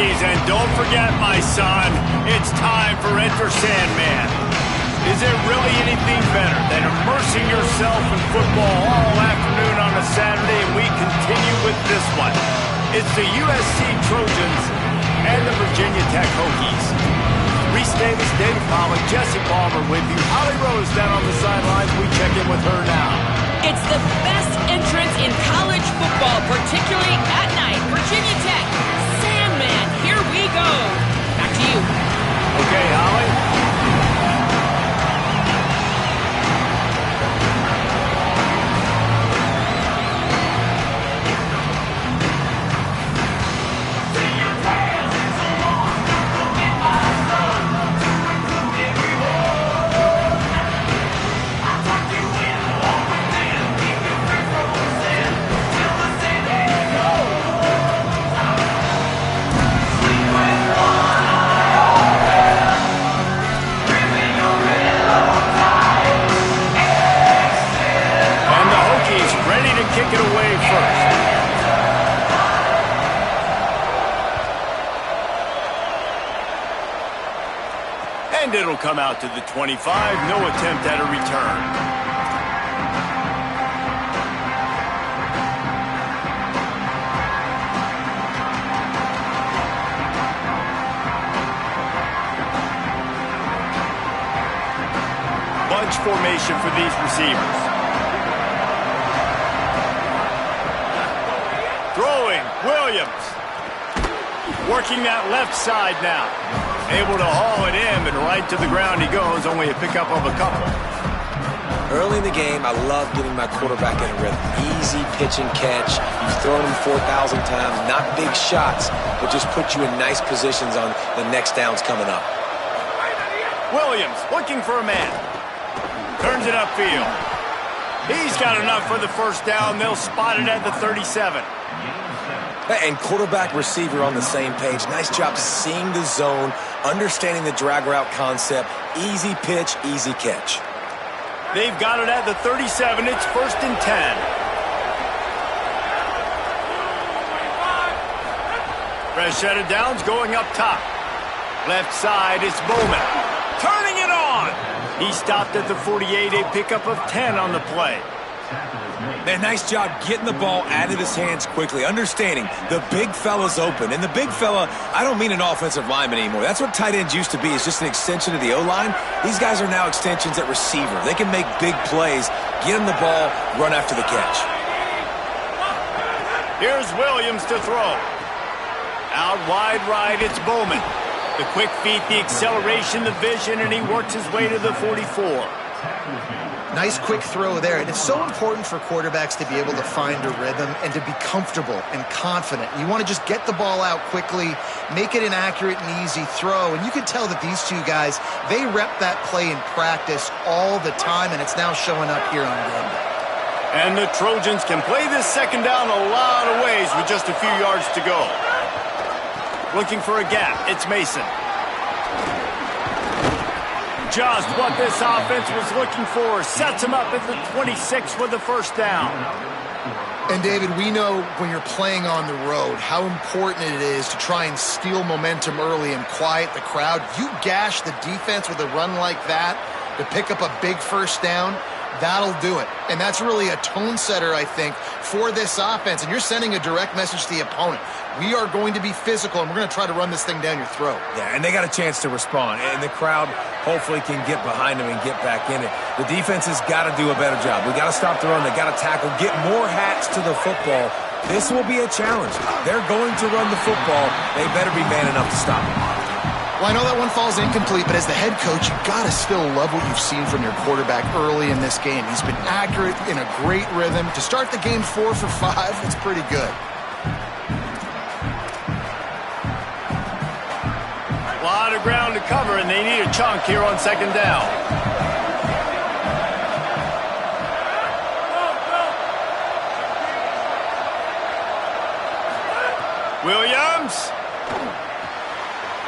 Hokies, and don't forget, my son, it's time for Enter Sandman. Is there really anything better than immersing yourself in football all afternoon on a Saturday, and we continue with this one. It's the USC Trojans and the Virginia Tech Hokies. Reese Davis, David Pollack, Jesse Palmer with you. Holly Rose down on the sidelines. We check in with her now. It's the best entrance in college football, particularly at night. Virginia Tech, Sandman, here we go. Back to you. Okay, Holly. Kick it away first. And it'll come out to the 25. No attempt at a return. Bunch formation for these receivers. Throwing, Williams. Working that left side now. Able to haul it in, but right to the ground he goes. Only a pickup of a couple. Early in the game, I love getting my quarterback in a rhythm. Easy pitch and catch. You've thrown him 4,000 times. Not big shots, but just put you in nice positions on the next downs coming up. Williams looking for a man. Turns it upfield. He's got enough for the first down. They'll spot it at the 37. And quarterback receiver on the same page. Nice job seeing the zone, understanding the drag route concept. Easy pitch, easy catch. They've got it at the 37. It's 1st and 10. Fresh set of downs going up top. Left side, it's Bowman. Turning it on. He stopped at the 48, a pickup of 10 on the play. Man, nice job getting the ball out of his hands quickly, understanding the big fella's open. And the big fella, I don't mean an offensive lineman anymore. That's what tight ends used to be. It's just an extension of the O-line. These guys are now extensions at receiver. They can make big plays, get him the ball, run after the catch. Here's Williams to throw. Out wide right, it's Bowman. The quick feet, the acceleration, the vision, and he works his way to the 44. Nice quick throw there, and it's so important for quarterbacks to be able to find a rhythm and to be comfortable and confident. You want to just get the ball out quickly, make it an accurate and easy throw, and you can tell that these two guys, they rep that play in practice all the time, and it's now showing up here on game day. And the Trojans can play this second down a lot of ways with just a few yards to go. Looking for a gap, it's Mason. Just what this offense was looking for. Sets him up at the 26 with the first down. And, David, we know when you're playing on the road how important it is to try and steal momentum early and quiet the crowd. You gash the defense with a run like that to pick up a big first down, that'll do it. And that's really a tone setter, I think, for this offense. And you're sending a direct message to the opponent. We are going to be physical, and we're going to try to run this thing down your throat. Yeah, and they got a chance to respond. And the crowd hopefully can get behind them and get back in it. The defense has got to do a better job. We got to stop the run. They got to tackle, get more hats to the football. This will be a challenge. They're going to run the football. They better be man enough to stop it. Well, I know that one falls incomplete, but as the head coach, you've got to still love what you've seen from your quarterback early in this game. He's been accurate, in a great rhythm. To start the game 4 for 5, it's pretty good. A lot of ground to cover, and they need a chunk here on second down. Williams.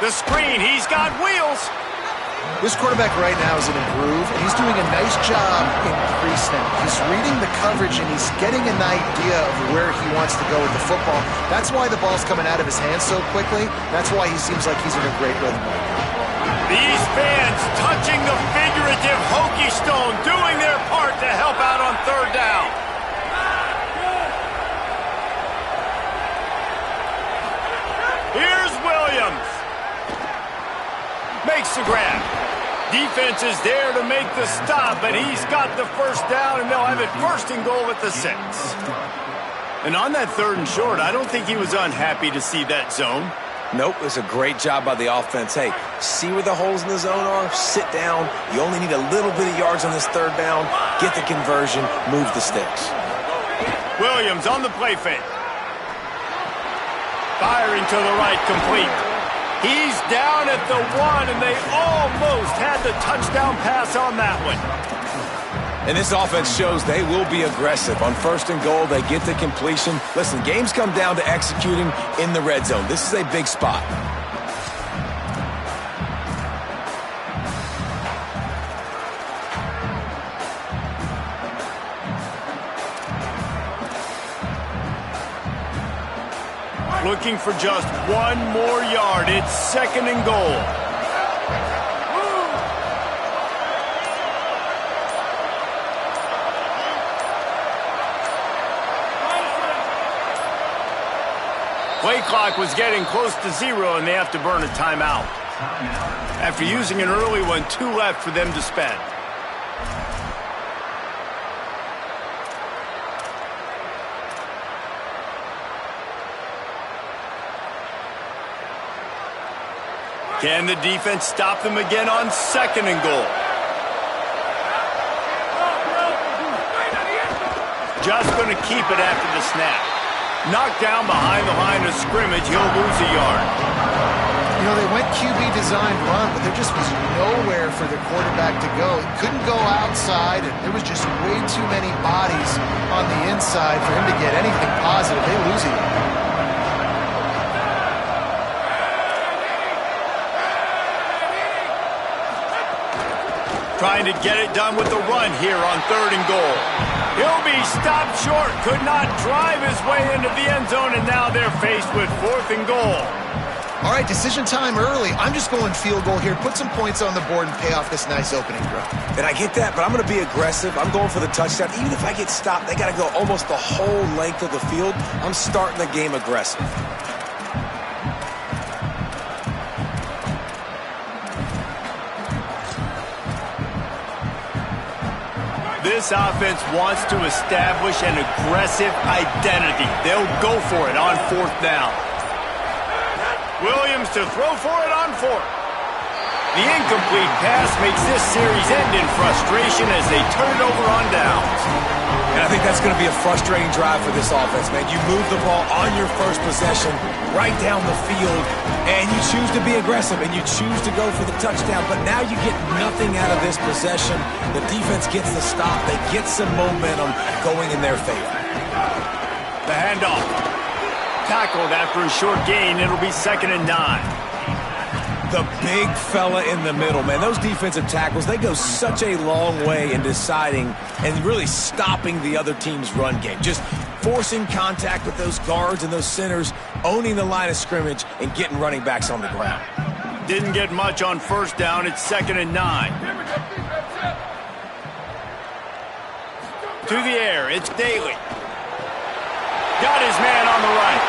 The screen, he's got wheels. This quarterback right now is in a groove, and he's doing a nice job in pre-snap. He's reading the coverage, and he's getting an idea of where he wants to go with the football. That's why the ball's coming out of his hands so quickly. That's why he seems like he's in a great rhythm right now. These fans touching the figurative hokey stone, doing their part to help out on third down. Here's Williams. Makes the grab. Defense is there to make the stop, but he's got the first down, and they'll have it first and goal at the 6. And on that 3rd and short, I don't think he was unhappy to see that zone. Nope, it was a great job by the offense. Hey, see where the holes in the zone are? Sit down. You only need a little bit of yards on this 3rd down. Get the conversion. Move the sticks. Williams on the play fake. Firing to the right, complete. He's down at the 1, and they almost had the touchdown pass on that one. And this offense shows they will be aggressive. On 1st and goal, they get the completion. Listen, games come down to executing in the red zone. This is a big spot. Looking for just 1 more yard. It's 2nd and goal. Play clock was getting close to 0, and they have to burn a timeout. After using an early one, 2 left for them to spend. Can the defense stop them again on 2nd and goal? Just going to keep it after the snap. Knocked down behind the line of scrimmage, he'll lose a yard. You know, they went QB designed run, but there just was nowhere for the quarterback to go. He couldn't go outside, and there was just way too many bodies on the inside for him to get anything positive. They lose a yard. Trying to get it done with the run here on 3rd and goal. He'll be stopped short, could not drive his way into the end zone, and now they're faced with 4th and goal. All right, decision time early. I'm just going field goal here. Put some points on the board and pay off this nice opening drive. And I get that, but I'm going to be aggressive. I'm going for the touchdown. Even if I get stopped, they got to go almost the whole length of the field. I'm starting the game aggressive. This offense wants to establish an aggressive identity. They'll go for it on 4th down. Williams to throw for it on 4th. The incomplete pass makes this series end in frustration as they turn it over on downs. And I think that's going to be a frustrating drive for this offense, man. You move the ball on your first possession right down the field, and you choose to be aggressive, and you choose to go for the touchdown. But now you get nothing out of this possession. The defense gets the stop. They get some momentum going in their favor. The handoff. Tackled after a short gain. It'll be 2nd and 9. The big fella in the middle, man. Those defensive tackles, they go such a long way in deciding and really stopping the other team's run game. Just forcing contact with those guards and those centers, owning the line of scrimmage, and getting running backs on the ground. Didn't get much on 1st down. It's 2nd and 9. To the air, it's Daly. Got his man on the right.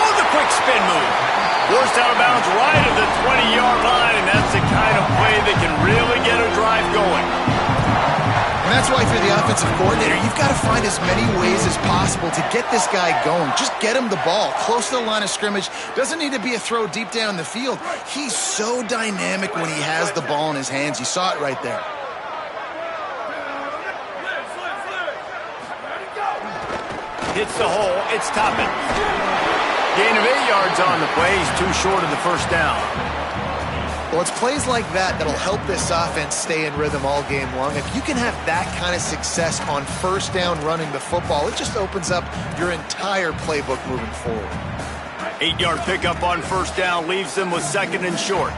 Oh, the quick spin move. Forced out of bounds right at the 20-yard line, and that's the kind of play that can really get a drive going. And that's why if you're the offensive coordinator, you've got to find as many ways as possible to get this guy going. Just get him the ball close to the line of scrimmage. Doesn't need to be a throw deep down the field. He's so dynamic when he has the ball in his hands. You saw it right there. Hits the hole. It's Toppin. Gain of 8 yards on the play. He's too short of the first down. Well, it's plays like that that'll help this offense stay in rhythm all game long. If you can have that kind of success on 1st down running the football, it just opens up your entire playbook moving forward. 8-yard pickup on 1st down leaves them with 2nd and short.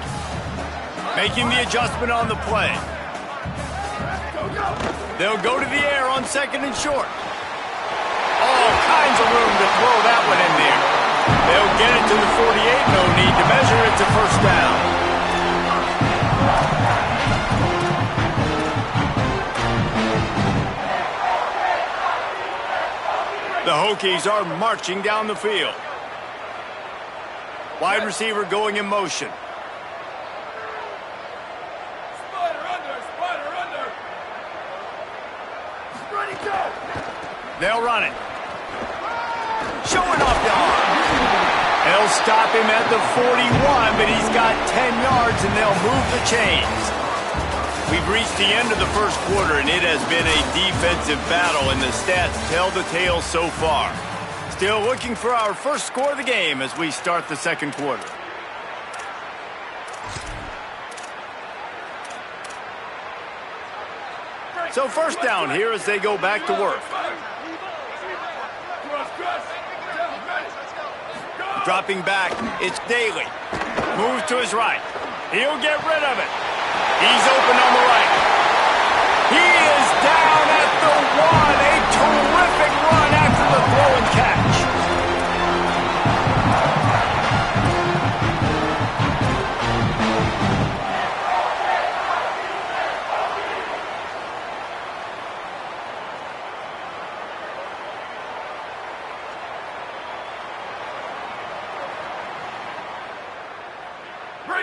Making the adjustment on the play. They'll go to the air on second and short. All kinds of room to throw that one in there. They'll get it to the 48. No need to measure it to first down. The Hokies are marching down the field. Wide receiver going in motion. They'll run it. Showing off the arm. They'll stop him at the 41, but he's got 10 yards, and they'll move the chains. We've reached the end of the first quarter, and it has been a defensive battle, and the stats tell the tale so far. Still looking for our first score of the game as we start the second quarter. So first down here as they go back to work. Dropping back, it's Daly. Moves to his right. He'll get rid of it. He's open on the right. He is down at the 1. A terrific run after the throw and catch.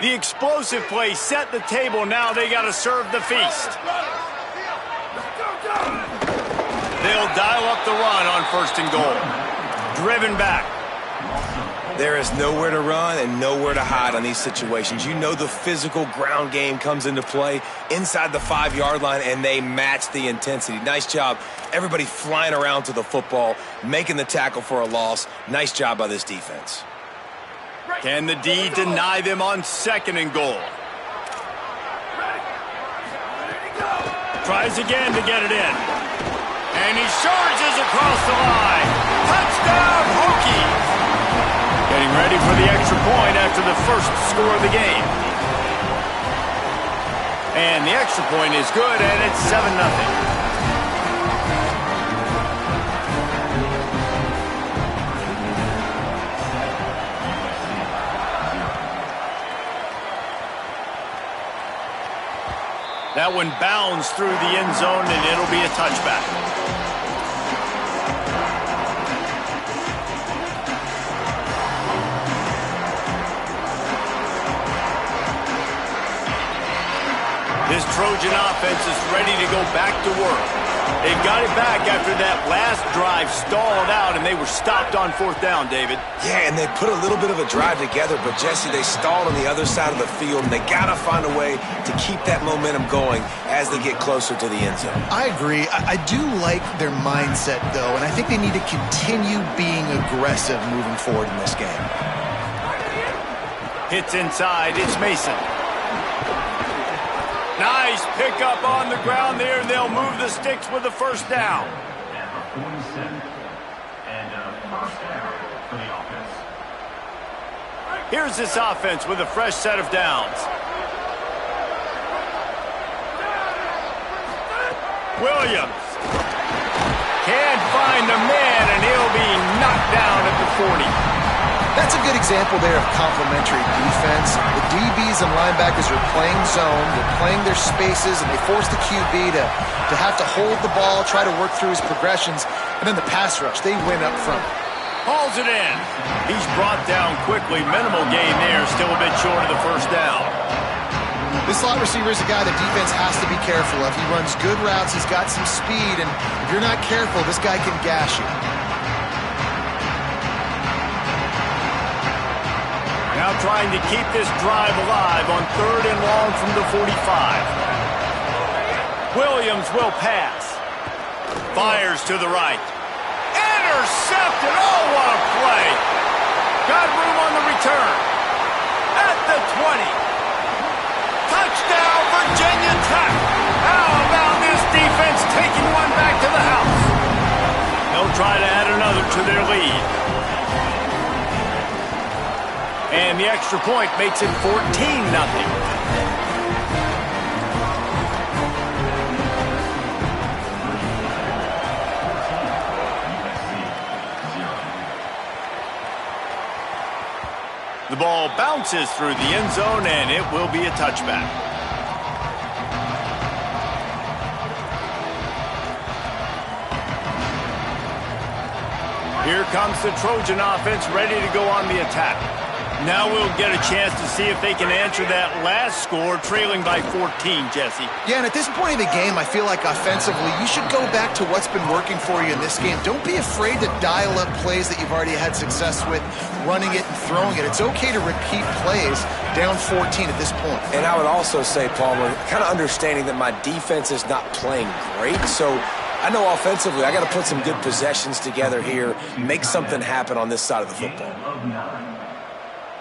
The explosive play set the table. Now they got to serve the feast. They'll dial up the run on first and goal. Driven back. There is nowhere to run and nowhere to hide on these situations. You know the physical ground game comes into play inside the 5-yard line, and they match the intensity. Nice job. Everybody flying around to the football, making the tackle for a loss. Nice job by this defense. Can the D deny them on second and goal? Tries again to get it in. And he charges across the line. Touchdown, Hokies! Getting ready for the extra point after the first score of the game. And the extra point is good, and it's 7-0. That one bounds through the end zone, and it'll be a touchback. This Trojan offense is ready to go back to work. They've got it back after that last drive stalled out, and they were stopped on fourth down, David. Yeah, and they put a little bit of a drive together, but, Jesse, they stalled on the other side of the field, and they got to find a way to keep that momentum going as they get closer to the end zone. I agree. I do like their mindset, though, and I think they need to continue being aggressive moving forward in this game. Hits inside. It's Mason. Nice pickup on the ground there, and they'll move the sticks with the first down. Here's this offense with a fresh set of downs. Williams can't find a man, and he'll be knocked down at the 40. That's a good example there of complementary defense. The DBs and linebackers are playing zone, they're playing their spaces, and they force the QB to have to hold the ball, try to work through his progressions, and then the pass rush, they win up front. Hauls it in. He's brought down quickly. Minimal gain there, still a bit short of the first down. This slot receiver is a guy the defense has to be careful of. He runs good routes, he's got some speed, and if you're not careful, this guy can gash you. Now trying to keep this drive alive on third and long from the 45. Williams will pass. Fires to the right. Intercepted. Oh, what a play. Got room on the return. At the 20. Touchdown, Virginia Tech. How about this defense taking one back to the house? They'll try to add another to their lead. And the extra point makes it 14-0. bounces through the end zone, and it will be a touchback. Here comes the Trojan offense ready to go on the attack. Now we'll get a chance to see if they can answer that last score, trailing by 14, Jesse. Yeah, and at this point of the game, I feel like offensively, you should go back to what's been working for you in this game. Don't be afraid to dial up plays that you've already had success with, running it and throwing it. It's okay to repeat plays down 14 at this point. And I would also say, Palmer, kind of understanding that my defense is not playing great, so I know offensively I got to put some good possessions together here, make something happen on this side of the football.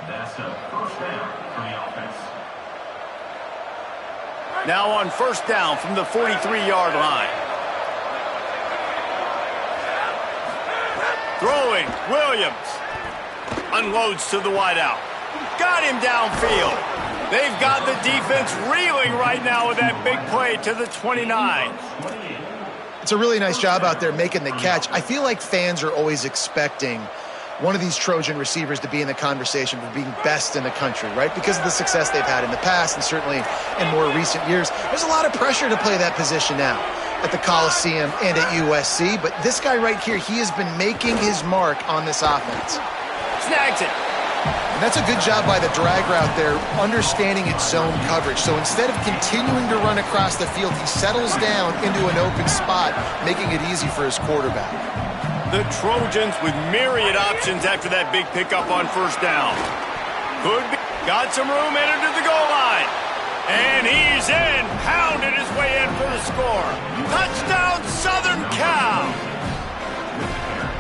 That's a first down for the offense. Now on first down from the 43-yard line. Throwing, Williams. Unloads to the wideout. Got him downfield. They've got the defense reeling right now with that big play to the 29. It's a really nice job out there making the catch. I feel like fans are always expecting one of these Trojan receivers to be in the conversation for being best in the country, right? Because of the success they've had in the past and certainly in more recent years. There's a lot of pressure to play that position now at the Coliseum and at USC, but this guy right here, he has been making his mark on this offense. Snags it. And that's a good job by the drag route there, understanding its zone coverage. So instead of continuing to run across the field, he settles down into an open spot, making it easy for his quarterback. The Trojans with myriad options after that big pickup on first down. Could be. Got some room, entered to the goal line. And he's in. Pounded his way in for the score. Touchdown, Southern Cal.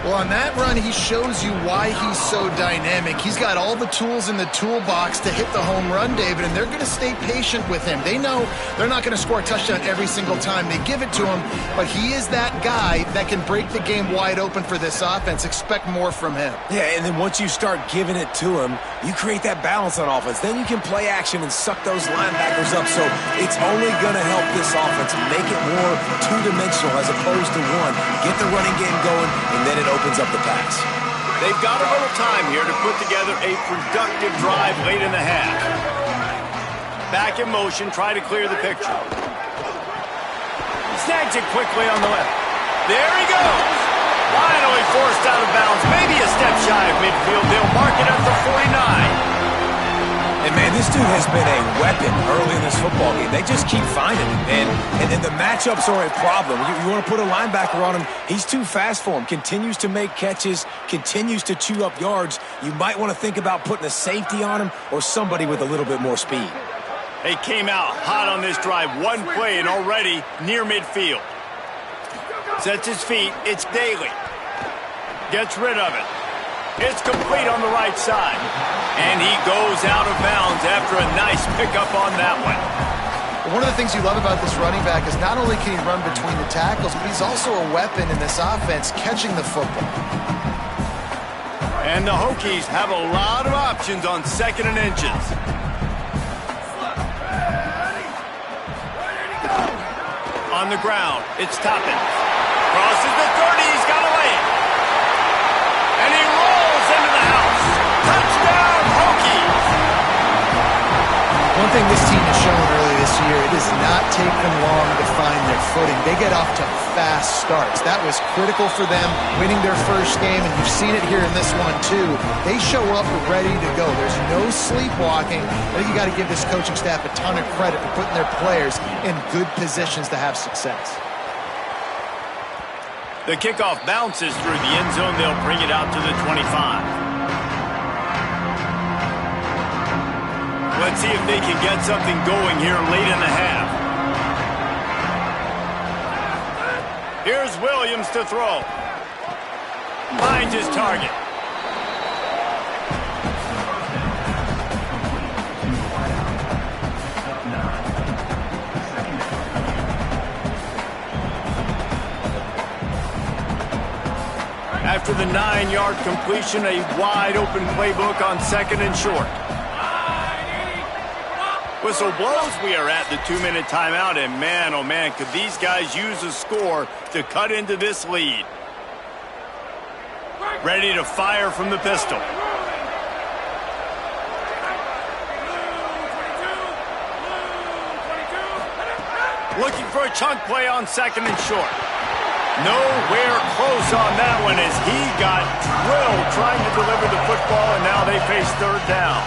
Well, on that run, he shows you why he's so dynamic. He's got all the tools in the toolbox to hit the home run, David, and they're going to stay patient with him. They know they're not going to score a touchdown every single time they give it to him, but he is that guy that can break the game wide open for this offense. Expect more from him. Yeah, and then once you start giving it to him, you create that balance on offense. Then you can play action and suck those linebackers up. So it's only going to help this offense make it more two-dimensional as opposed to one. Get the running game going, and then it opens up the pass. They've got a little time here to put together a productive drive late in the half. Back in motion, try to clear the picture. Snags it quickly on the left. There he goes. Finally forced out of bounds. Maybe a step shy of midfield. They'll mark it at the 49. And, man, this dude has been a weapon early in this football game. They just keep finding him. And then the matchups are a problem. You want to put a linebacker on him, he's too fast for him. Continues to make catches, continues to chew up yards. You might want to think about putting a safety on him or somebody with a little bit more speed. They came out hot on this drive. One play and already near midfield. Sets his feet. It's Daly. Gets rid of it. It's complete on the right side. And he goes out of bounds after a nice pickup on that one. One of the things you love about this running back is not only can he run between the tackles, but he's also a weapon in this offense catching the football. And the Hokies have a lot of options on second and inches. On the ground, it's Toppin. Crosses the 30, he's got a lane. And he rolls into the house. Touchdown, Hokies! One thing this team has shown early this year, it does not take them long to find their footing. They get off to fast starts. That was critical for them, winning their first game, and you've seen it here in this one too. They show up ready to go. There's no sleepwalking. I think you got to give this coaching staff a ton of credit for putting their players in good positions to have success. The kickoff bounces through the end zone. They'll bring it out to the 25. Let's see if they can get something going here late in the half. Here's Williams to throw. Finds his target. After the 9-yard completion, a wide-open playbook on second and short. Whistle blows, we are at the 2-minute timeout, and man, oh man, could these guys use a score to cut into this lead. Ready to fire from the pistol. looking for a chunk play on 2nd and short. Nowhere close on that one as he got drilled trying to deliver the football, and now they face 3rd down.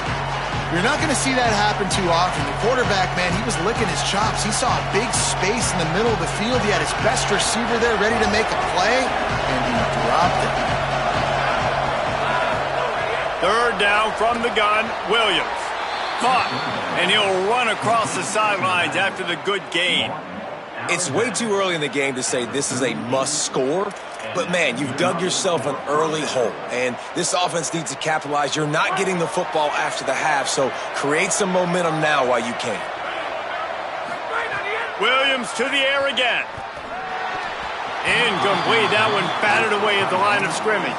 You're not going to see that happen too often. The quarterback, man, he was licking his chops. He saw a big space in the middle of the field. He had his best receiver there ready to make a play, and he dropped it. 3rd down from the gun, Williams. Caught, and he'll run across the sidelines after the good gain. It's way too early in the game to say this is a must score, but man, you've dug yourself an early hole, and this offense needs to capitalize. You're not getting the football after the half, so create some momentum now while you can. Williams to the air again. Incomplete. That one batted away at the line of scrimmage.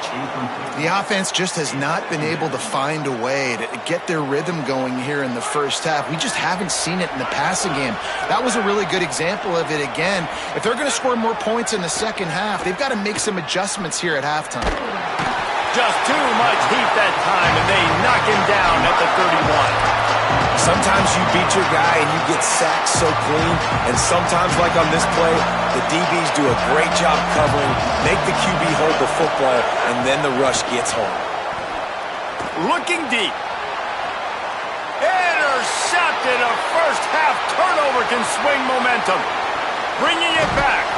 The offense just has not been able to find a way to get their rhythm going here in the first half. We just haven't seen it in the passing game. That was a really good example of it again. If they're going to score more points in the second half, they've got to make some adjustments here at halftime. Just too much heat that time, and they knock him down at the 31. Sometimes you beat your guy and you get sacked so clean, and sometimes, like on this play, the DBs do a great job covering, make the QB hold the football, and then the rush gets home. Looking deep. Intercepted. A first half turnover can swing momentum. Bringing it back.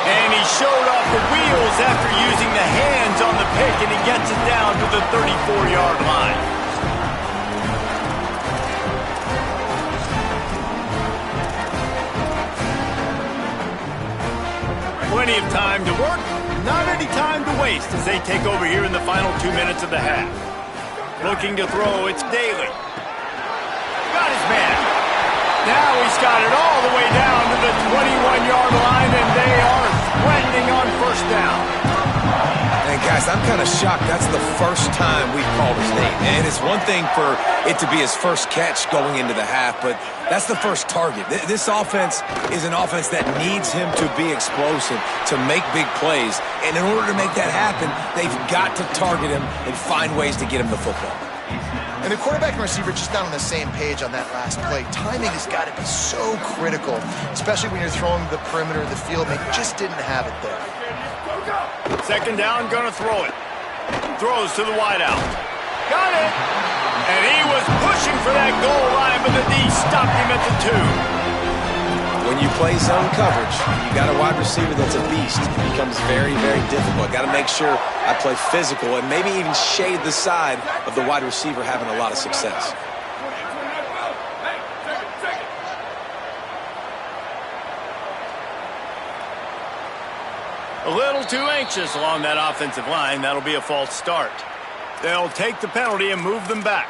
And he showed off the wheels after using the hands on the pick, and he gets it down to the 34-yard line. Plenty of time to work, not any time to waste as they take over here in the final 2 minutes of the half. Looking to throw, it's Daly. Got his man. Now he's got it all the way down to the 21-yard line, and they are threatening on 1st down. And guys, I'm kind of shocked. That's the first time we've called his name. And it's one thing for it to be his first catch going into the half, but that's the first target. This offense is an offense that needs him to be explosive, to make big plays. And in order to make that happen, they've got to target him and find ways to get him the football. And the quarterback and receiver just not on the same page on that last play. Timing has got to be so critical, especially when you're throwing the perimeter of the field. They just didn't have it there. 2nd down, gonna throw it. Throws to the wideout. Got it! And he was pushing for that goal line, but the D stopped him at the 2. When you play zone coverage, you got a wide receiver that's a beast. It becomes very, very difficult. Got to make sure I play physical and maybe even shade the side of the wide receiver having a lot of success. A little too anxious along that offensive line. That'll be a false start. They'll take the penalty and move them back.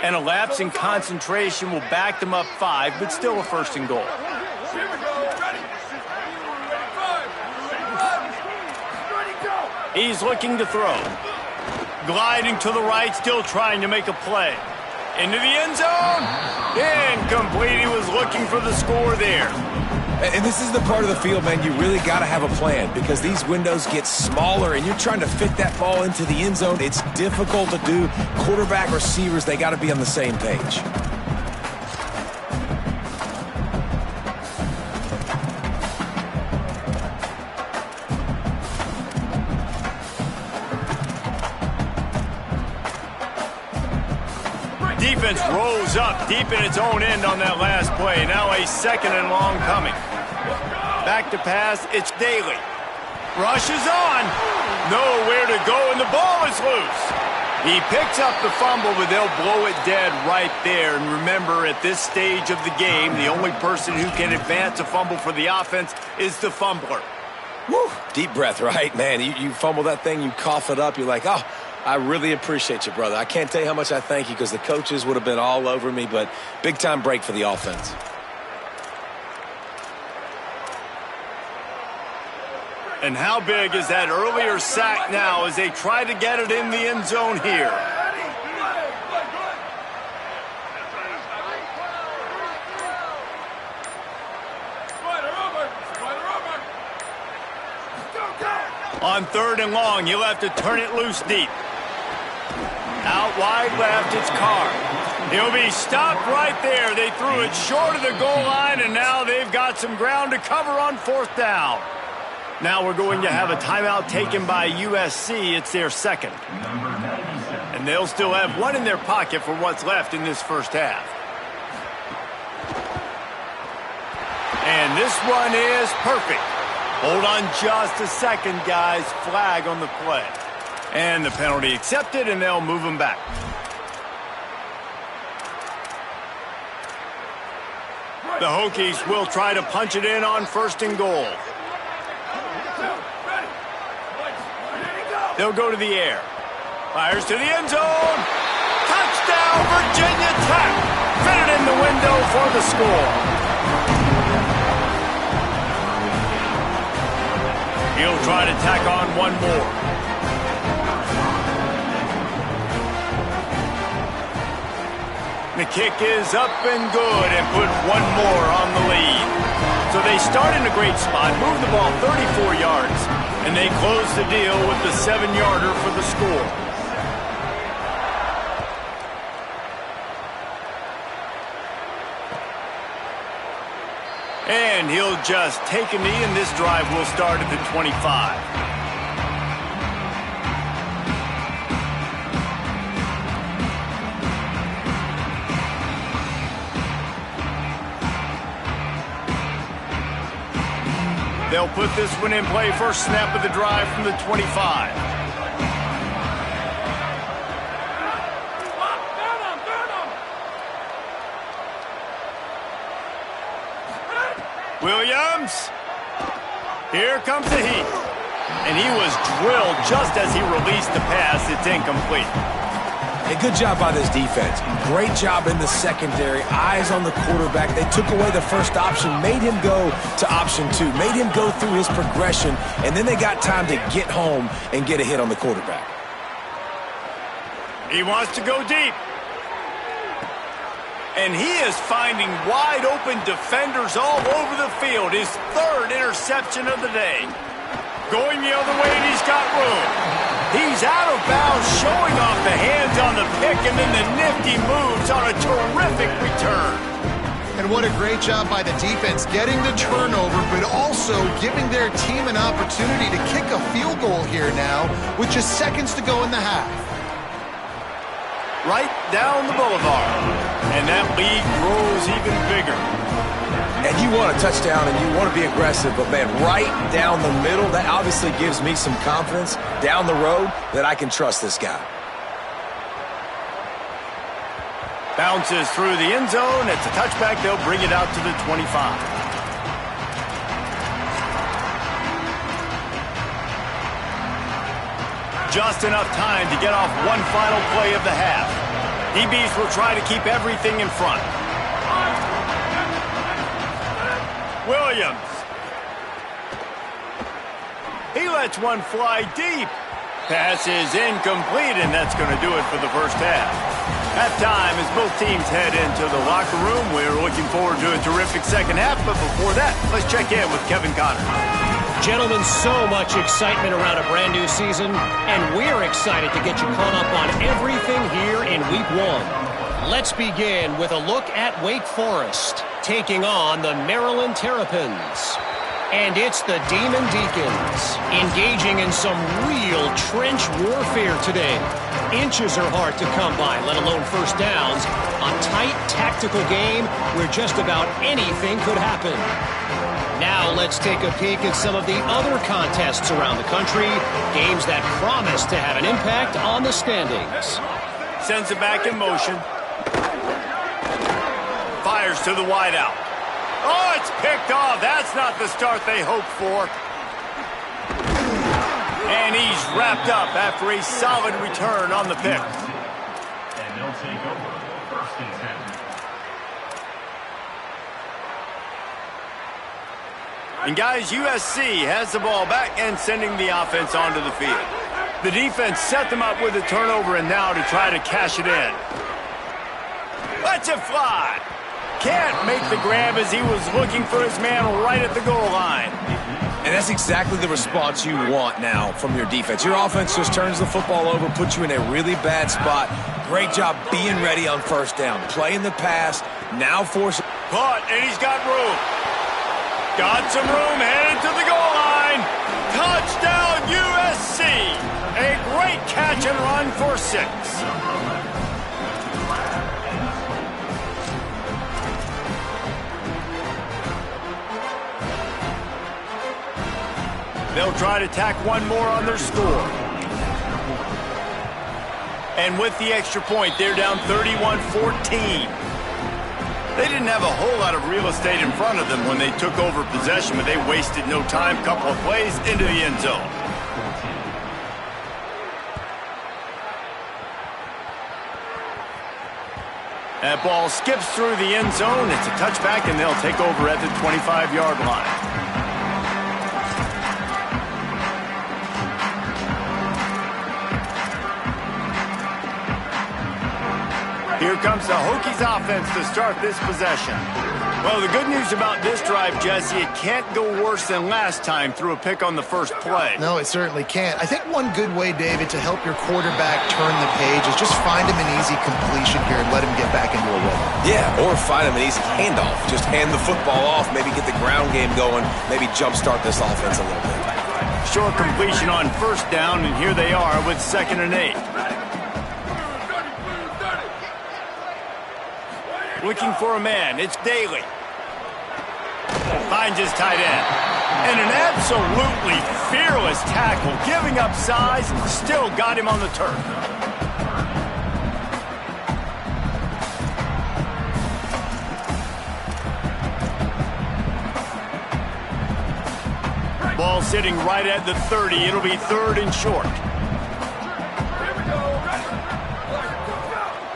And a lapse in concentration will back them up 5, but still a 1st and goal. He's looking to throw. Gliding to the right, still trying to make a play. Into the end zone. Incomplete. He was looking for the score there. And this is the part of the field, man, you really got to have a plan because these windows get smaller and you're trying to fit that ball into the end zone. It's difficult to do. Quarterback, receivers, they got to be on the same page. Defense rolls up deep in its own end on that last play. Now a 2nd and long coming. Back to pass, it's Daly. Rushes on. Nowhere to go, and the ball is loose. He picks up the fumble, but they'll blow it dead right there. And remember, at this stage of the game, the only person who can advance a fumble for the offense is the fumbler. Woo! Deep breath, right? Man, you fumble that thing, you cough it up, you're like, oh, I really appreciate you, brother. I can't tell you how much I thank you because the coaches would have been all over me, but big-time break for the offense. And how big is that earlier sack now as they try to get it in the end zone here? On 3rd and long, you'll have to turn it loose deep. Out wide left, it's Carr. He'll be stopped right there. They threw it short of the goal line, and now they've got some ground to cover on 4th down. Now we're going to have a timeout taken by USC. It's their second. And they'll still have one in their pocket for what's left in this first half. And this one is perfect. Hold on just a second, guys. Flag on the play. And the penalty accepted, and they'll move them back. The Hokies will try to punch it in on 1st and goal. They'll go to the air. Fires to the end zone. Touchdown, Virginia Tech. Fitted in the window for the score. He'll try to tack on one more. The kick is up and good and put one more on the lead. So they start in a great spot, move the ball 34 yards, and they close the deal with the 7-yarder for the score. And he'll just take a knee, and this drive will start at the 25. They'll put this one in play. First snap of the drive from the 25. Williams. Here comes the heat. And he was drilled just as he released the pass. It's incomplete. Hey, good job by this defense. Great job in the secondary. Eyes on the quarterback. They took away the first option, made him go to option 2, made him go through his progression, and then they got time to get home and get a hit on the quarterback. He wants to go deep. And he is finding wide open defenders all over the field. His 3rd interception of the day. Going the other way, and he's got room. He's out of bounds, showing off the hands on the pick, and then the nifty moves on a terrific return. And what a great job by the defense getting the turnover, but also giving their team an opportunity to kick a field goal here now with just seconds to go in the half. Right down the boulevard. And that lead grows even bigger. And you want a touchdown and you want to be aggressive, but man, right down the middle, that obviously gives me some confidence down the road that I can trust this guy. Bounces through the end zone. It's a touchback. They'll bring it out to the 25. Just enough time to get off one final play of the half. DBs will try to keep everything in front. Williams. He lets one fly deep. Pass is incomplete, and that's going to do it for the first half. Halftime as both teams head into the locker room. We're looking forward to a terrific second half, but before that, let's check in with Kevin Connor. Gentlemen, so much excitement around a brand new season, and we're excited to get you caught up on everything here in Week 1. Let's begin with a look at Wake Forest, taking on the Maryland Terrapins. And it's the Demon Deacons, engaging in some real trench warfare today. Inches are hard to come by, let alone first downs. A tight tactical game where just about anything could happen. Now let's take a peek at some of the other contests around the country, games that promise to have an impact on the standings. Sends it back in motion. Fires to the wideout. Oh, it's picked off. That's not the start they hoped for. And he's wrapped up after a solid return on the pick. And they'll take over 1st and 10. And guys, USC has the ball back and sending the offense onto the field. The defense set them up with a turnover and now to try to cash it in. Lets it fly. Can't make the grab as he was looking for his man right at the goal line. And that's exactly the response you want now from your defense. Your offense just turns the football over, puts you in a really bad spot. Great job being ready on first down. Playing the pass, now force. Caught, and he's got room. Got some room, headed to the goal line. Touchdown, USC. A great catch and run for 6. They'll try to tack one more on their score. And with the extra point, they're down 31-14. They didn't have a whole lot of real estate in front of them when they took over possession, but they wasted no time. Couple of plays into the end zone. That ball skips through the end zone. It's a touchback, and they'll take over at the 25-yard line. Here comes the Hokies offense to start this possession. Well, the good news about this drive, Jesse, it can't go worse than last time through a pick on the first play. No, it certainly can't. I think one good way, David, to help your quarterback turn the page is just find him an easy completion here and let him get back into a rhythm. Yeah, or find him an easy handoff. Just hand the football off, maybe get the ground game going, maybe jumpstart this offense a little bit. Short completion on first down, and here they are with 2nd and 8. Looking for a man. It's Daly. Finds his tight end. And an absolutely fearless tackle. Giving up size, still got him on the turf. Ball sitting right at the 30. It'll be 3rd and short.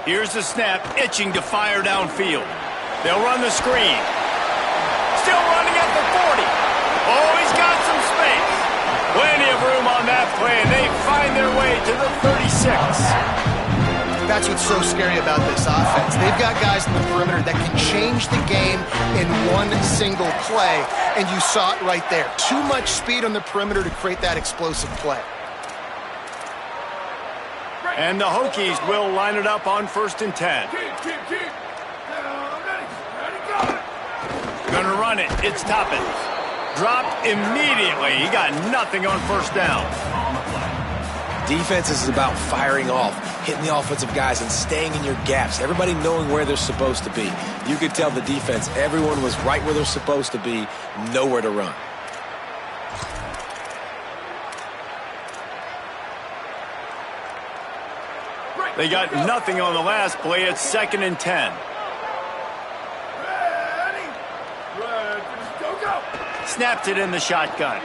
Here's the snap, itching to fire downfield. They'll run the screen. Still running at the 40. Oh, he's got some space. Plenty of room on that play, and they find their way to the 36. That's what's so scary about this offense. They've got guys in the perimeter that can change the game in one single play, and you saw it right there. Too much speed on the perimeter to create that explosive play. And the Hokies will line it up on 1st and 10. Gonna run it. It's Toppin. Dropped immediately. He got nothing on first down. Defense is about firing off, hitting the offensive guys and staying in your gaps. Everybody knowing where they're supposed to be. You could tell the defense, everyone was right where they're supposed to be, nowhere to run. They got nothing on the last play. It's 2nd and 10. Snapped it in the shotgun.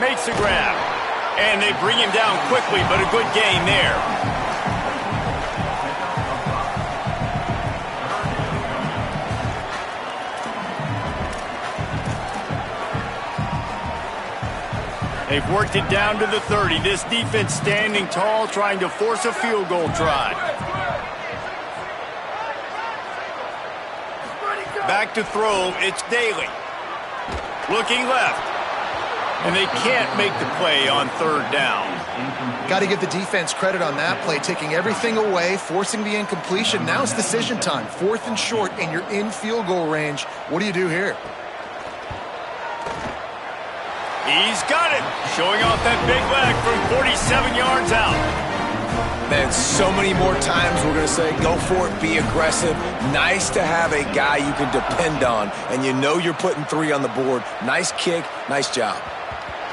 Makes the grab. And they bring him down quickly, but a good gain there. They've worked it down to the 30. This defense standing tall, trying to force a field goal try. Back to throw, it's Daly. Looking left. And they can't make the play on 3rd down. Got to give the defense credit on that play, taking everything away, forcing the incompletion. Now it's decision time. 4th and short, and you're in field goal range. What do you do here? He's got it, showing off that big leg from 47 yards out. Man, so many more times we're going to say, go for it, be aggressive. Nice to have a guy you can depend on, and you know you're putting 3 on the board. Nice kick, nice job.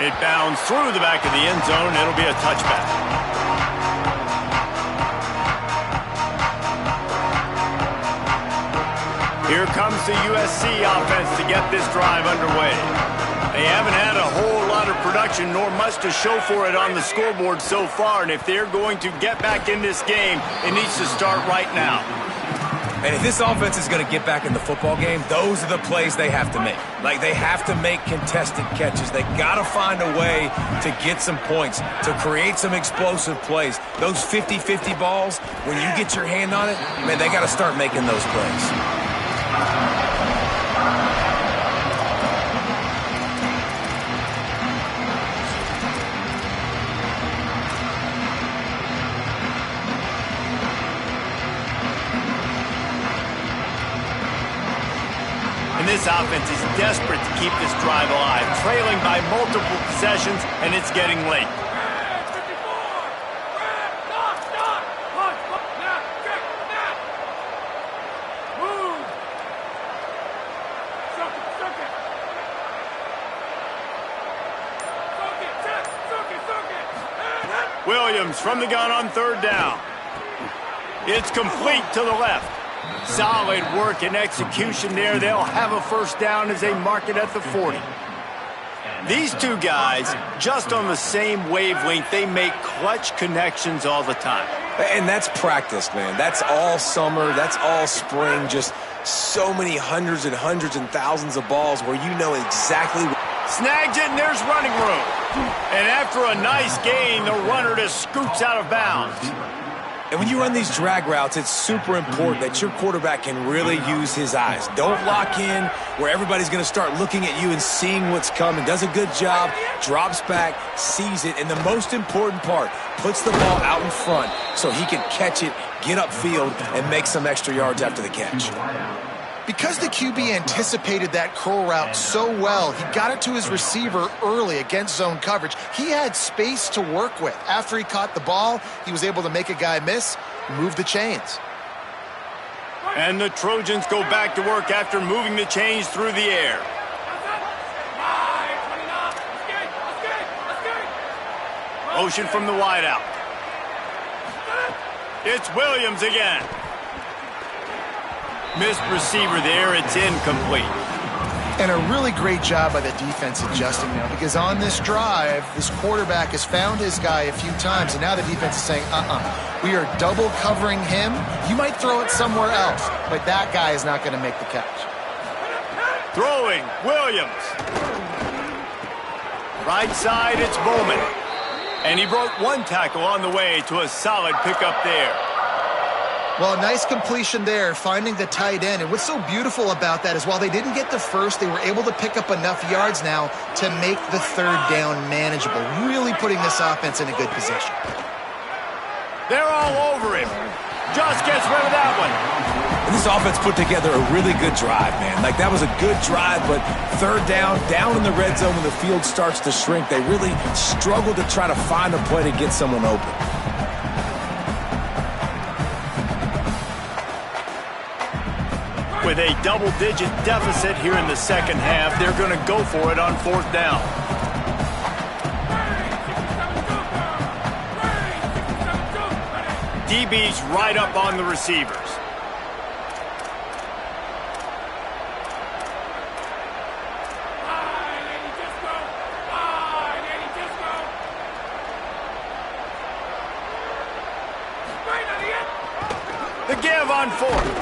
It bounds through the back of the end zone. It'll be a touchback. Here comes the USC offense to get this drive underway. They haven't had a whole lot of production, nor much to show for it on the scoreboard so far, and if they're going to get back in this game, it needs to start right now. And if this offense is going to get back in the football game, those are the plays they have to make. Like, they have to make contested catches. They got to find a way to get some points, to create some explosive plays. Those 50-50 balls, when you get your hand on it, man, they got to start making those plays. And this offense is desperate to keep this drive alive, trailing by multiple possessions, and it's getting late. Williams from the gun on third down. It's complete to the left. Solid work and execution there. They'll have a first down as they mark it at the 40. These two guys, just on the same wavelength, they make clutch connections all the time. And that's practice, man. That's all summer. That's all spring. Just so many hundreds and thousands of balls where you know exactly. Snags it, and there's running room. And after a nice gain, the runner just scoots out of bounds. And when you run these drag routes, it's super important that your quarterback can really use his eyes. Don't lock in where everybody's going to start looking at you and seeing what's coming. Does a good job, drops back, sees it, and the most important part, puts the ball out in front so he can catch it, get upfield, and make some extra yards after the catch. Because the QB anticipated that curl route so well, he got it to his receiver early against zone coverage. He had space to work with. After he caught the ball, he was able to make a guy miss, move the chains. And the Trojans go back to work after moving the chains through the air. Motion from the wideout. It's Williams again. Missed receiver there, it's incomplete. And a really great job by the defense adjusting now, because on this drive, this quarterback has found his guy a few times, and now the defense is saying, we are double covering him. You might throw it somewhere else, but that guy is not going to make the catch. Throwing, Williams. Right side, it's Bowman. And he broke one tackle on the way to a solid pickup there. Well, a nice completion there, finding the tight end. And what's so beautiful about that is while they didn't get the first, they were able to pick up enough yards now to make the third down manageable, really putting this offense in a good position. They're all over him. Just gets rid of that one. And this offense put together a really good drive, man. Like, that was a good drive, but third down in the red zone when the field starts to shrink, they really struggled to try to find a play to get someone open. With a double-digit deficit here in the second half, they're going to go for it on fourth down. DB's right up on the receivers. The give on fourth.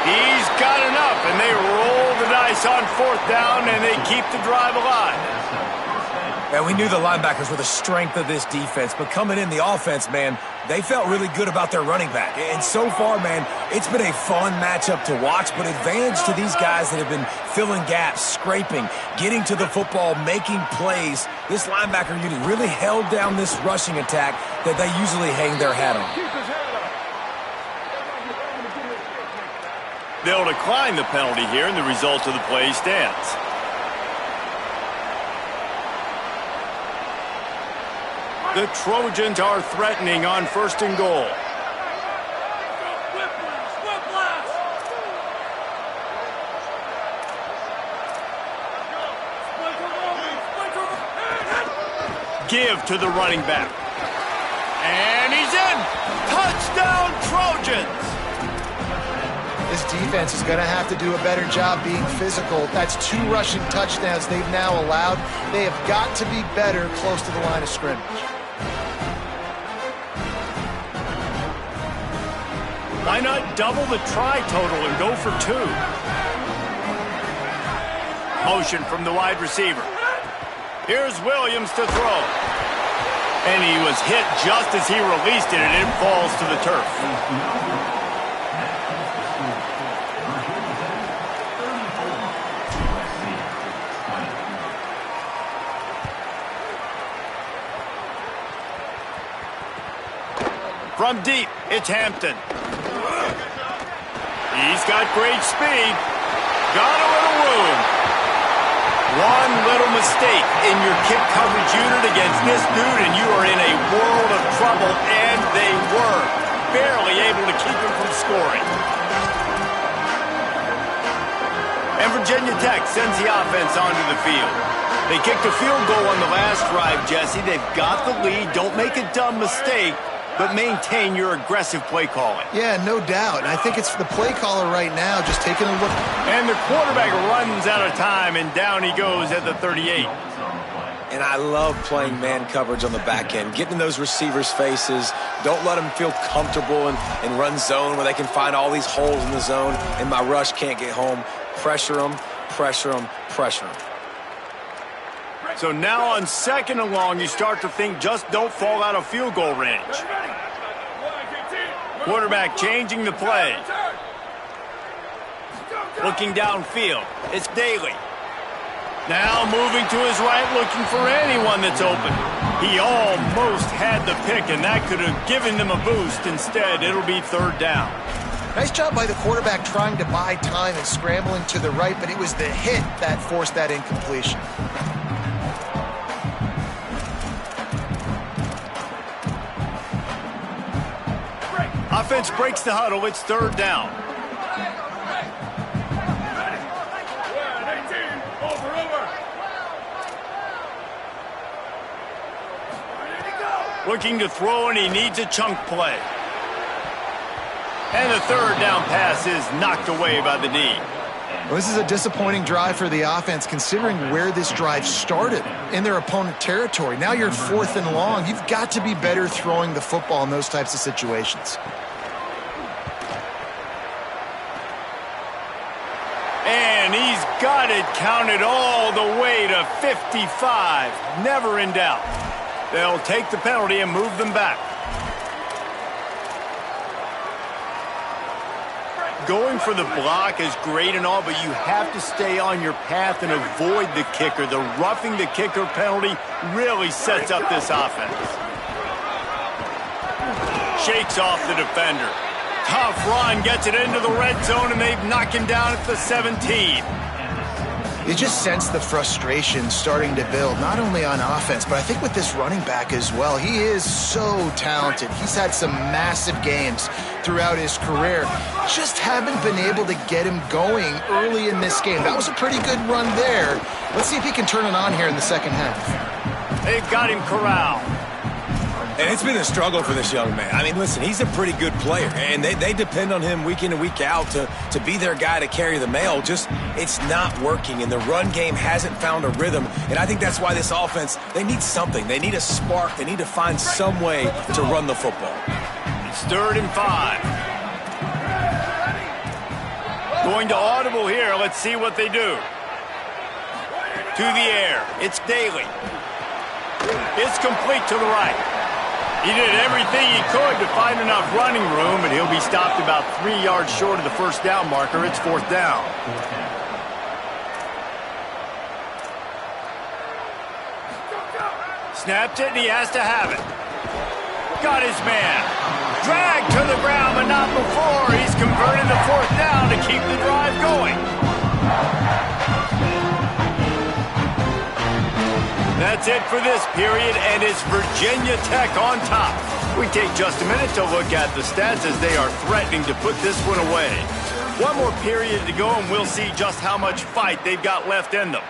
He's got enough, and they roll the dice on fourth down, and they keep the drive alive. And we knew the linebackers were the strength of this defense, but coming in the offense, man, they felt really good about their running back. And so far, man, it's been a fun matchup to watch, but advantage to these guys that have been filling gaps, scraping, getting to the football, making plays. This linebacker unit really held down this rushing attack that they usually hang their hat on. They'll decline the penalty here, and the result of the play stands. The Trojans are threatening on first and goal. Give to the running back. And he's in! Touchdown, Trojans! This defense is going to have to do a better job being physical. That's 2 rushing touchdowns they've now allowed. They have got to be better close to the line of scrimmage. Why not double the try total and go for 2? Motion from the wide receiver. Here's Williams to throw. And he was hit just as he released it, and it falls to the turf. From deep, it's Hampton. He's got great speed. got a little room. One little mistake in your kick coverage unit against this dude, and you are in a world of trouble, and they were barely able to keep him from scoring. And Virginia Tech sends the offense onto the field. They kicked a field goal on the last drive, Jesse. They've got the lead. Don't make a dumb mistake, but maintain your aggressive play calling. Yeah, no doubt. And I think it's the play caller right now just taking a look. And the quarterback runs out of time, and down he goes at the 38. And I love playing man coverage on the back end, getting in those receivers' faces. Don't let them feel comfortable and run zone where they can find all these holes in the zone, and my rush can't get home. Pressure them, pressure them, pressure them. So now on 2nd and long, you start to think just don't fall out of field goal range. Quarterback changing the play. Looking downfield. It's Daly. Now moving to his right, looking for anyone that's open. He almost had the pick, and that could have given them a boost. Instead, it'll be 3rd down. Nice job by the quarterback trying to buy time and scrambling to the right, but it was the hit that forced that incompletion. Offense breaks the huddle. It's 3rd down. Looking to throw, and he needs a chunk play. And the 3rd down pass is knocked away by the D. Well, this is a disappointing drive for the offense, considering where this drive started in their opponent territory. Now you're 4th and long. You've got to be better throwing the football in those types of situations. And he's got it counted all the way to 55. Never in doubt. They'll take the penalty and move them back. Going for the block is great and all, but you have to stay on your path and avoid the kicker. The roughing the kicker penalty really sets up this offense. Shakes off the defender. Tough run, gets it into the red zone, and they've knocked him down at the 17. You just sense the frustration starting to build, not only on offense, but I think with this running back as well. He is so talented. He's had some massive games throughout his career. Just haven't been able to get him going early in this game. That was a pretty good run there. Let's see if he can turn it on here in the 2nd half. They've got him corralled. And it's been a struggle for this young man. I mean, listen, he's a pretty good player, and they depend on him week in and week out to be their guy to carry the mail. Just, it's not working, and the run game hasn't found a rhythm, and I think that's why this offense, they need something. They need a spark. They need to find some way to run the football. It's 3rd and 5. Going to audible here. Let's see what they do. To the air. It's Daly. It's complete to the right. He did everything he could to find enough running room, but he'll be stopped about 3 yards short of the 1st down marker. It's 4th down. Snapped it, and he has to have it. Got his man. Dragged to the ground, but not before. He's converted the 4th down to keep the drive going. That's it for this period, and it's Virginia Tech on top. We take just a minute to look at the stats as they are threatening to put this one away. One more period to go, and we'll see just how much fight they've got left in them.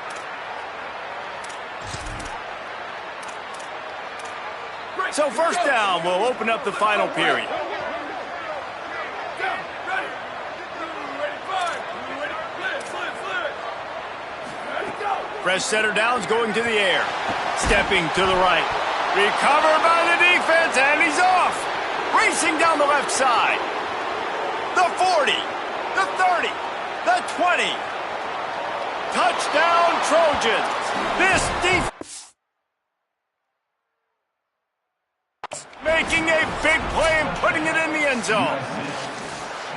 So 1st down will open up the final period. Fresh setter downs going to the air. Stepping to the right. Recovered by the defense, and he's off. Racing down the left side. The 40. The 30. The 20. Touchdown, Trojans. This defense making a big play and putting it in the end zone.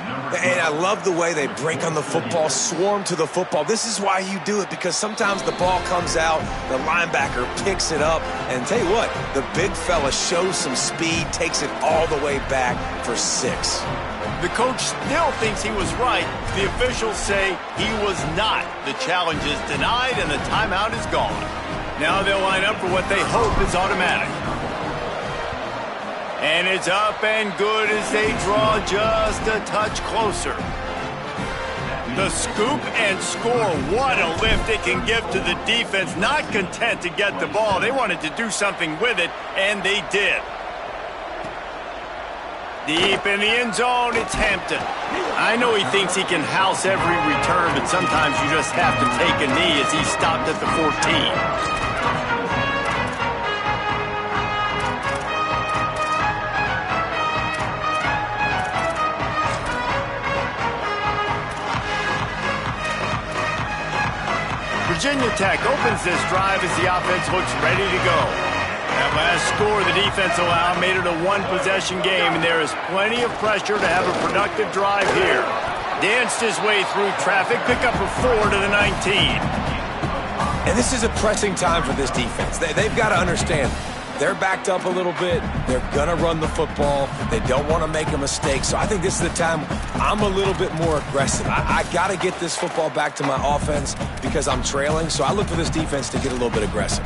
And I love the way they break on the football, swarm to the football. This is why you do it, because sometimes the ball comes out, the linebacker picks it up, and tell you what, the big fella shows some speed, takes it all the way back for 6. The coach still thinks he was right. The officials say he was not. The challenge is denied and the timeout is gone. Now they'll line up for what they hope is automatic. And it's up and good as they draw just a touch closer. The scoop and score. What a lift it can give to the defense. Not content to get the ball. They wanted to do something with it, and they did. Deep in the end zone, it's Hampton. I know he thinks he can house every return, but sometimes you just have to take a knee as he stopped at the 14. Virginia Tech opens this drive as the offense looks ready to go. That last score the defense allowed made it a one-possession game, and there is plenty of pressure to have a productive drive here. Danced his way through traffic, pick up a 4 to the 19. And this is a pressing time for this defense. They've got to understand, they're backed up a little bit. They're going to run the football. They don't want to make a mistake. So I think this is the time I'm a little bit more aggressive. I got to get this football back to my offense because I'm trailing. So I look for this defense to get a little bit aggressive.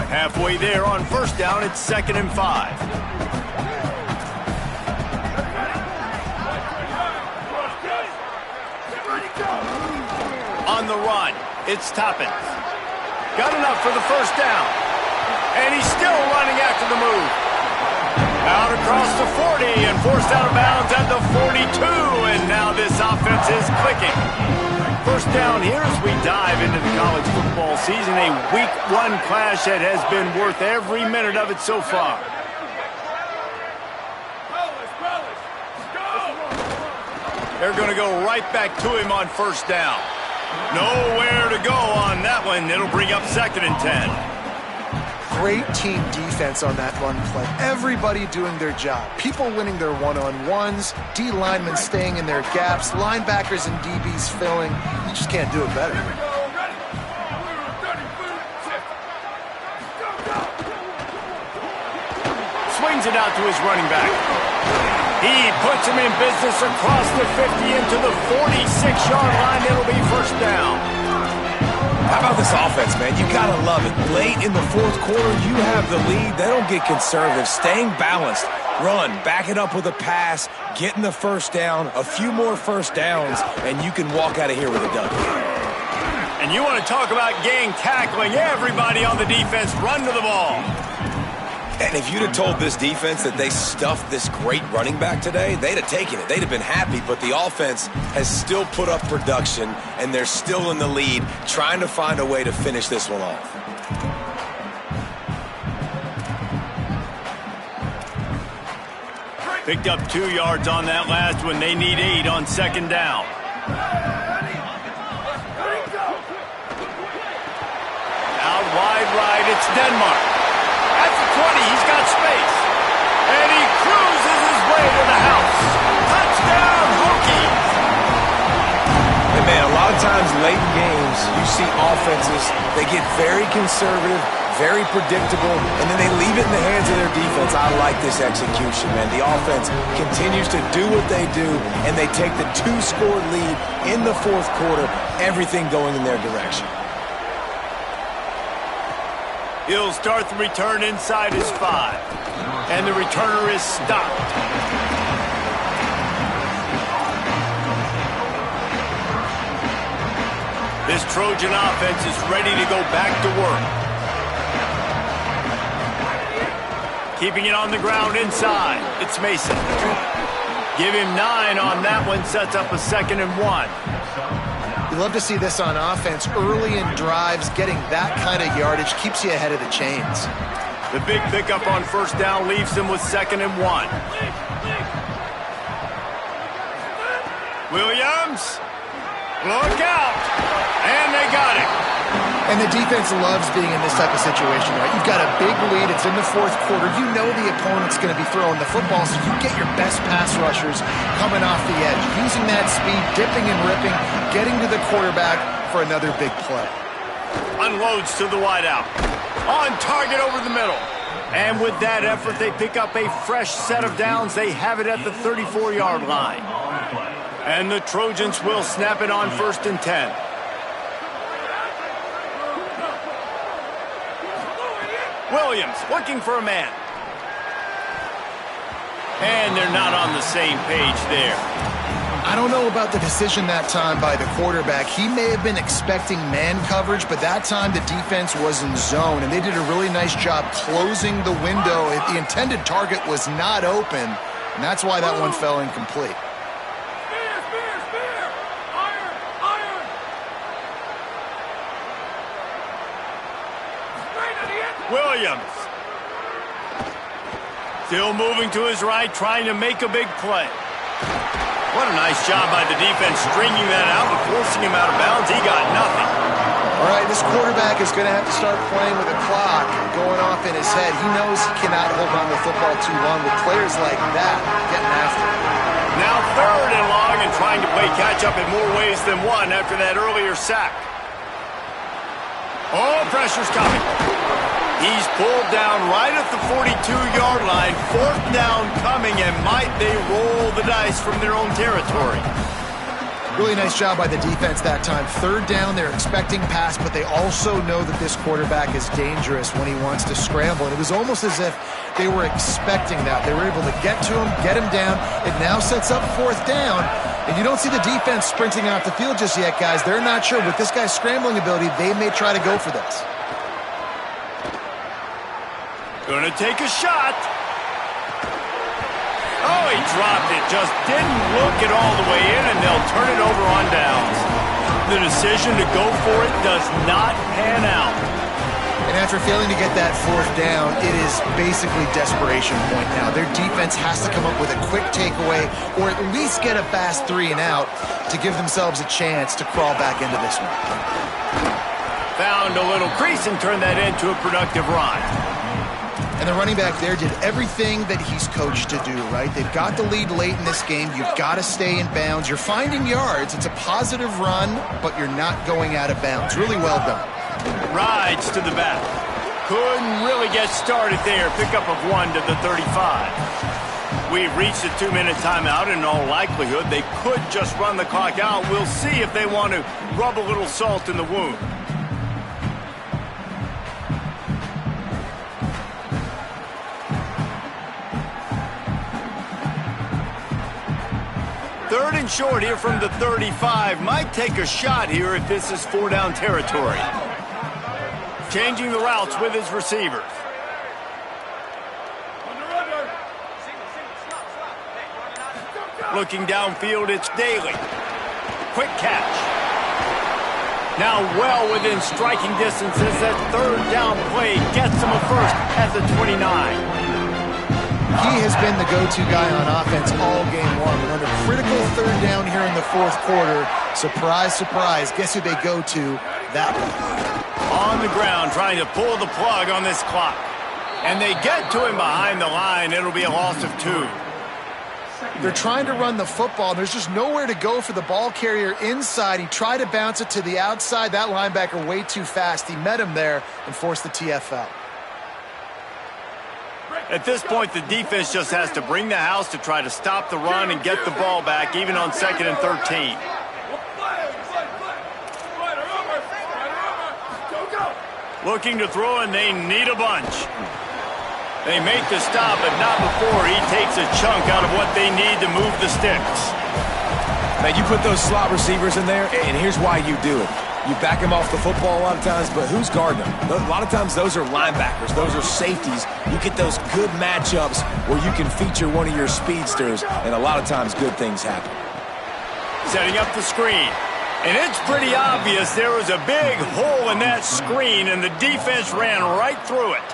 Halfway there on first down, it's 2nd and 5. On the run, it's Toppins. Got enough for the first down. And he's still running after the move. Out across the 40 and forced out of bounds at the 42. And now this offense is clicking. First down here as we dive into the college football season. A week 1 clash that has been worth every minute of it so far. They're going to go right back to him on first down. Nowhere to go on that one. It'll bring up 2nd and 10. Great team defense on that run play. Everybody doing their job. People winning their one-on-ones, D linemen staying in their gaps, linebackers and DBs filling. You just can't do it better. Swings it out to his running back. He puts him in business across the 50 into the 46-yard line. It'll be first down. How about this offense, man? You got to love it. Late in the 4th quarter, you have the lead. They don't get conservative. Staying balanced. Run, back it up with a pass, getting the first down, a few more first downs, and you can walk out of here with a dub. And you want to talk about gang tackling. Everybody on the defense run to the ball. And if you'd have told this defense that they stuffed this great running back today, they'd have taken it. They'd have been happy, but the offense has still put up production, and they're still in the lead, trying to find a way to finish this one off. Picked up 2 yards on that last one. They need 8 on 2nd down. Out wide right, it's Denmark. At the 20, he's got space. And he cruises his way to the house. Touchdown, Hokies! And man, a lot of times late in games, you see offenses, they get very conservative, very predictable, and then they leave it in the hands of their defense. I like this execution, man. The offense continues to do what they do, and they take the 2-score lead in the 4th quarter, everything going in their direction. He'll start the return inside his 5. And the returner is stopped. This Trojan offense is ready to go back to work. Keeping it on the ground inside. It's Mason. Give him 9 on that one. Sets up a 2nd and 1. You love to see this on offense. Early in drives, getting that kind of yardage keeps you ahead of the chains. The big pickup on first down leaves them with 2nd and 1. Williams, look out, and they got it. And the defense loves being in this type of situation, right? You've got a big lead. It's in the 4th quarter. You know the opponent's going to be throwing the football, so you get your best pass rushers coming off the edge, using that speed, dipping and ripping, getting to the quarterback for another big play. Unloads to the wideout. On target over the middle. And with that effort, they pick up a fresh set of downs. They have it at the 34-yard line. And the Trojans will snap it on 1st and 10. Williams looking for a man. And they're not on the same page there. I don't know about the decision that time by the quarterback. He may have been expecting man coverage, but that time the defense was in zone, and they did a really nice job closing the window. The intended target was not open, and that's why that one fell incomplete. Williams. Still moving to his right, trying to make a big play. What a nice job by the defense stringing that out and forcing him out of bounds. He got nothing. All right, this quarterback is going to have to start playing with a clock going off in his head. He knows he cannot hold on to the football too long with players like that getting after him. Now 3rd and long and trying to play catch-up in more ways than one after that earlier sack. Oh, pressure's coming. He's pulled down right at the 42-yard line. 4th down coming, and might they roll the dice from their own territory. Really nice job by the defense that time. 3rd down, they're expecting pass, but they also know that this quarterback is dangerous when he wants to scramble. And it was almost as if they were expecting that. They were able to get to him, get him down. It now sets up 4th down. And you don't see the defense sprinting out the field just yet, guys. They're not sure. With this guy's scrambling ability, they may try to go for this. Gonna take a shot. Oh, he dropped it. Just didn't look it all the way in, and they'll turn it over on downs. The decision to go for it does not pan out. And after failing to get that 4th down, it is basically desperation point now. Their defense has to come up with a quick takeaway or at least get a fast 3 and out to give themselves a chance to crawl back into this one. Found a little crease and turned that into a productive run. And the running back there did everything that he's coached to do, right? They've got the lead late in this game. You've got to stay in bounds. You're finding yards. It's a positive run, but you're not going out of bounds. Really well done. Rides to the back. Couldn't really get started there. Pickup of 1 to the 35. We've reached the 2-minute timeout. In all likelihood, they could just run the clock out. We'll see if they want to rub a little salt in the wound. Third and short here from the 35. Might take a shot here if this is 4-down territory. Changing the routes with his receivers. Looking downfield, it's Daly. Quick catch. Now well within striking distance as that 3rd down play gets him a first at the 29. He has been the go-to guy on offense all game long. And on a critical 3rd down here in the 4th quarter, surprise, surprise, guess who they go to? That one. On the ground, trying to pull the plug on this clock. And they get to him behind the line. It'll be a loss of 2. They're trying to run the football. There's just nowhere to go for the ball carrier inside. He tried to bounce it to the outside. That linebacker way too fast. He met him there and forced the TFL. At this point, the defense just has to bring the house to try to stop the run and get the ball back, even on 2nd and 13. Looking to throw, and they need a bunch. They make the stop, but not before he takes a chunk out of what they need to move the sticks. Man, you put those slot receivers in there, and here's why you do it. You back them off the football a lot of times, but who's guarding them? A lot of times those are linebackers. Those are safeties. You get those good matchups where you can feature one of your speedsters, and a lot of times good things happen. Setting up the screen. And it's pretty obvious there was a big hole in that screen, and the defense ran right through it.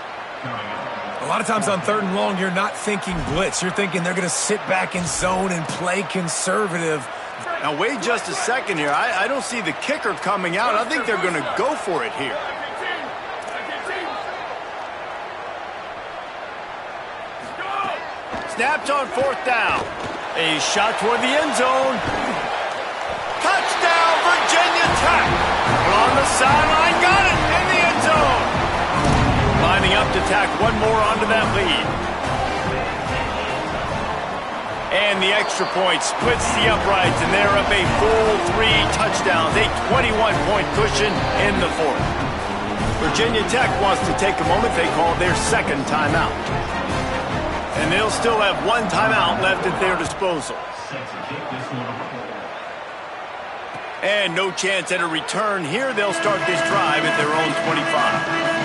A lot of times on 3rd and long, you're not thinking blitz. You're thinking they're going to sit back in zone and play conservative. Now, wait just a second here. I don't see the kicker coming out. I think they're going to go for it here. Snapped on 4th down. A shot toward the end zone. Touchdown, Virginia Tech. On the sideline, got it in the end zone. Lining up to tack one more onto that lead. And the extra point splits the uprights, and they're up a full 3 touchdowns, a 21-point cushion in the fourth. Virginia Tech wants to take a moment. They call their second timeout. And they'll still have 1 timeout left at their disposal. And no chance at a return here. They'll start this drive at their own 25.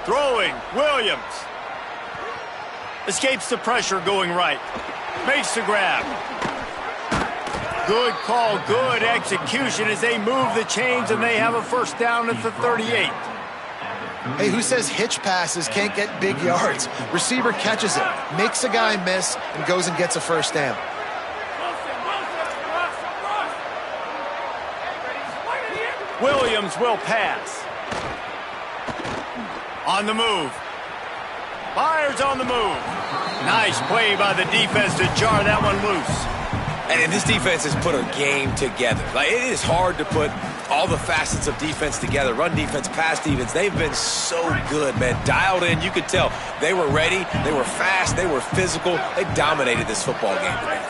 Throwing, Williams. Escapes the pressure going right. Makes the grab. Good call, good execution as they move the chains, and they have a first down at the 38. Hey, who says hitch passes can't get big yards? Receiver catches it, makes a guy miss, and goes and gets a first down. Williams will pass. On the move. Myers on the move. Nice play by the defense to jar that one loose. And this defense has put a game together. Like, it is hard to put all the facets of defense together. Run defense, pass defense. They've been so good, man. Dialed in. You could tell they were ready. They were fast. They were physical. They dominated this football game today.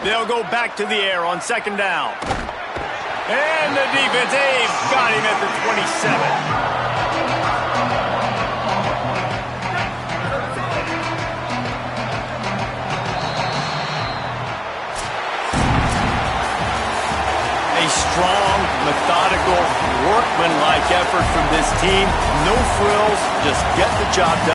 They'll go back to the air on second down. And the defense, they've got him at the 27. A strong, methodical, workmanlike effort from this team. No frills, just get the job done.